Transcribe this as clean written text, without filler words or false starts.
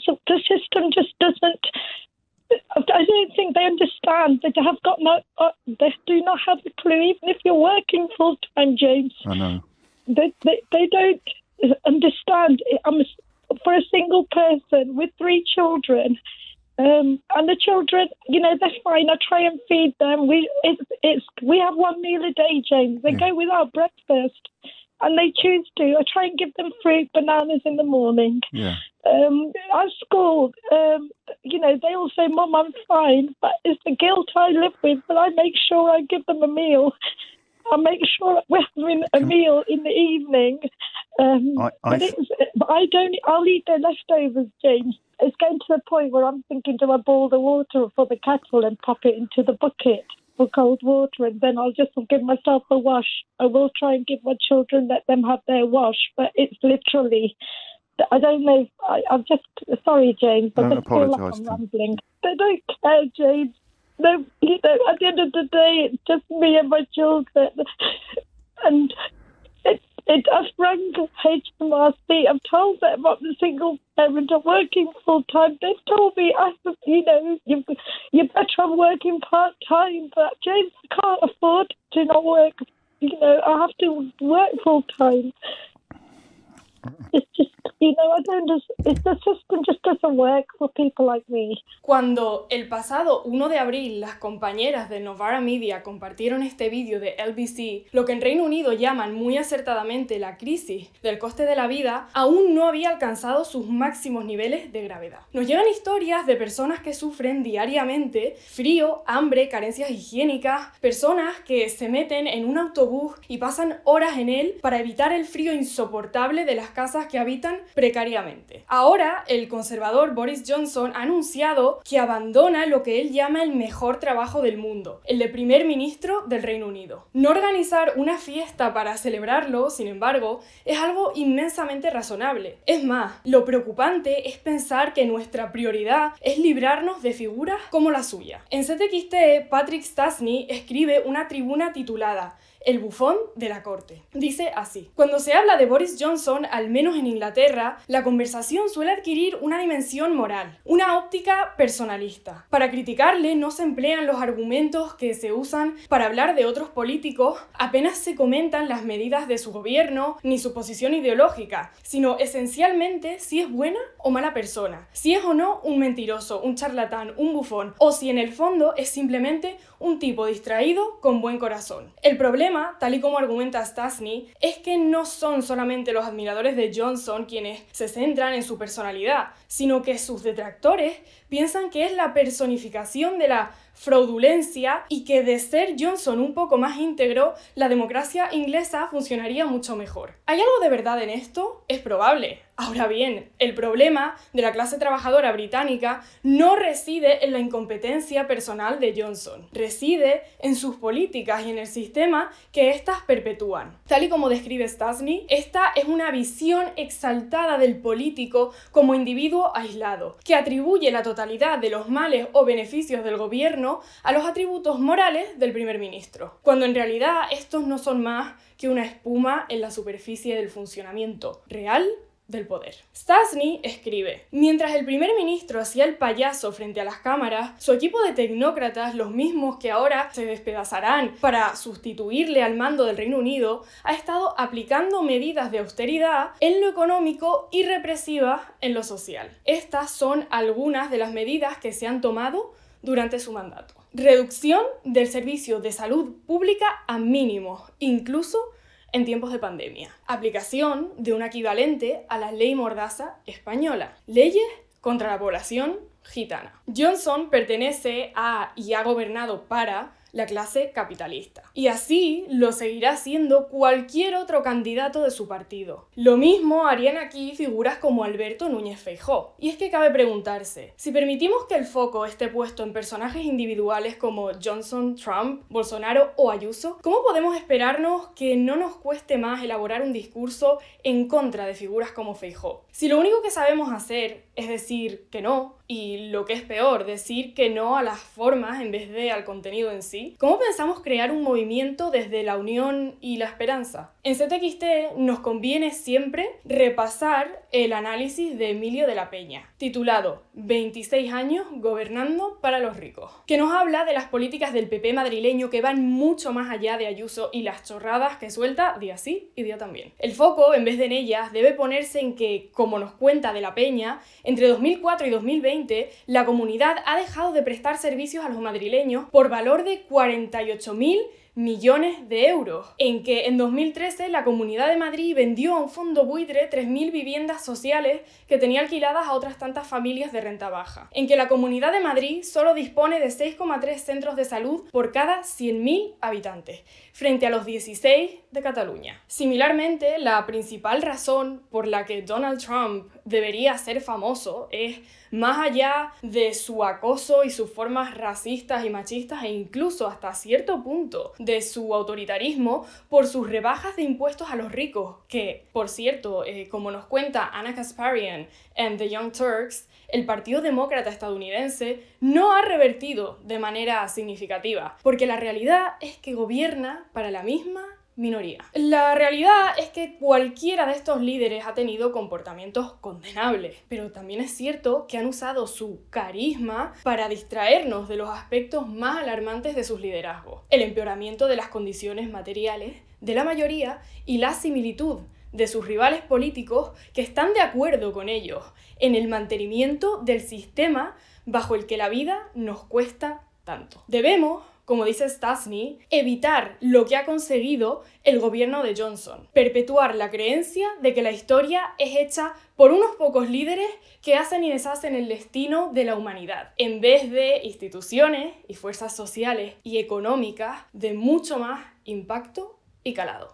So the system just doesn't. I don't think they understand. They have got they do not have a clue. Even if you're working full time, James, I know. They don't understand. For a single person with 3 children. And the children, they're fine. I try and feed them. We have one meal a day, James. They go without breakfast, and they choose to. I try and give them fruit, bananas in the morning. Yeah. At school, they all say, "Mum, I'm fine," but it's the guilt I live with. But I make sure I give them a meal. I make sure we're having a meal in the evening. I'll eat their leftovers, James. It's getting to the point where I'm thinking, do I boil the water for the kettle and pop it into the bucket for cold water, and then I'll just give myself a wash. I will try and give my children, let them have their wash, but it's literally, I don't know. I'm just sorry, James. I just feel like I'm rambling. They don't care, James. No, at the end of the day, it's just me and my children, and I've rang HMRC. I've told them I'm a single parent. I'm working full time. They've told me, you're better off working part time. But James, I can't afford to not work. I have to work full time. It's just, the system just doesn't work for people like me. Cuando el pasado 1 de abril las compañeras de Novara Media compartieron este vídeo de LBC, lo que en Reino Unido llaman muy acertadamente la crisis del coste de la vida, aún no había alcanzado sus máximos niveles de gravedad. Nos llegan historias de personas que sufren diariamente frío, hambre, carencias higiénicas, personas que se meten en un autobús y pasan horas en él para evitar el frío insoportable de las casas que habitan precariamente. Ahora, el conservador Boris Johnson ha anunciado que abandona lo que él llama el mejor trabajo del mundo, el de primer ministro del Reino Unido. No organizar una fiesta para celebrarlo, sin embargo, es algo inmensamente razonable. Es más, lo preocupante es pensar que nuestra prioridad es librarnos de figuras como la suya. En CTXT, Patrick Stastny escribe una tribuna titulada El bufón de la corte. Dice así: cuando se habla de Boris Johnson, al menos en Inglaterra, la conversación suele adquirir una dimensión moral, una óptica personalista. Para criticarle no se emplean los argumentos que se usan para hablar de otros políticos, apenas se comentan las medidas de su gobierno ni su posición ideológica, sino esencialmente si es buena o mala persona, si es o no un mentiroso, un charlatán, un bufón, o si en el fondo es simplemente un tipo distraído con buen corazón. El problema, tal y como argumenta Stastny, es que no son solamente los admiradores de Johnson quienes se centran en su personalidad, sino que sus detractores piensan que es la personificación de la fraudulencia y que de ser Johnson un poco más íntegro, la democracia inglesa funcionaría mucho mejor. ¿Hay algo de verdad en esto? Es probable. Ahora bien, el problema de la clase trabajadora británica no reside en la incompetencia personal de Johnson, reside en sus políticas y en el sistema que éstas perpetúan. Tal y como describe Stastny, esta es una visión exaltada del político como individuo aislado, que atribuye la totalidad de los males o beneficios del gobierno a los atributos morales del primer ministro, cuando en realidad estos no son más que una espuma en la superficie del funcionamiento real del poder. Stastny escribe: mientras el primer ministro hacía el payaso frente a las cámaras, su equipo de tecnócratas, los mismos que ahora se despedazarán para sustituirle al mando del Reino Unido, ha estado aplicando medidas de austeridad en lo económico y represivas en lo social. Estas son algunas de las medidas que se han tomado durante su mandato. Reducción del servicio de salud pública a mínimos, incluso en tiempos de pandemia. Aplicación de un equivalente a la ley Mordaza española. Leyes contra la población gitana. Johnson pertenece a y ha gobernado para la clase capitalista. Y así lo seguirá haciendo cualquier otro candidato de su partido. Lo mismo harían aquí figuras como Alberto Núñez Feijóo. Y es que cabe preguntarse, si permitimos que el foco esté puesto en personajes individuales como Johnson, Trump, Bolsonaro o Ayuso, ¿cómo podemos esperarnos que no nos cueste más elaborar un discurso en contra de figuras como Feijóo? Si lo único que sabemos hacer es decir que no, y lo que es peor, decir que no a las formas en vez de al contenido en sí, así, ¿cómo pensamos crear un movimiento desde la unión y la esperanza? En CTXT nos conviene siempre repasar el análisis de Emilio de la Peña, titulado 26 años gobernando para los ricos, que nos habla de las políticas del PP madrileño que van mucho más allá de Ayuso y las chorradas que suelta día sí y día también. El foco, en vez de en ellas, debe ponerse en que, como nos cuenta de la Peña, entre 2004 y 2020, la comunidad ha dejado de prestar servicios a los madrileños por valor de 48.000 millones de euros, en que en 2013 la Comunidad de Madrid vendió a un fondo buitre 3.000 viviendas sociales que tenía alquiladas a otras tantas familias de renta baja, en que la Comunidad de Madrid solo dispone de 6,3 centros de salud por cada 100.000 habitantes, frente a los 16 de Cataluña. Similarmente, la principal razón por la que Donald Trump debería ser famoso es, más allá de su acoso y sus formas racistas y machistas e incluso hasta cierto punto de su autoritarismo, por sus rebajas de impuestos a los ricos, que, por cierto, como nos cuenta Anna Kasparian en The Young Turks, el Partido Demócrata estadounidense no ha revertido de manera significativa, porque la realidad es que gobierna para la misma minoría. La realidad es que cualquiera de estos líderes ha tenido comportamientos condenables, pero también es cierto que han usado su carisma para distraernos de los aspectos más alarmantes de sus liderazgos: el empeoramiento de las condiciones materiales de la mayoría y la similitud de sus rivales políticos que están de acuerdo con ellos en el mantenimiento del sistema bajo el que la vida nos cuesta tanto. Debemos, como dice Stasny, evitar lo que ha conseguido el gobierno de Johnson, perpetuar la creencia de que la historia es hecha por unos pocos líderes que hacen y deshacen el destino de la humanidad, en vez de instituciones y fuerzas sociales y económicas de mucho más impacto y calado.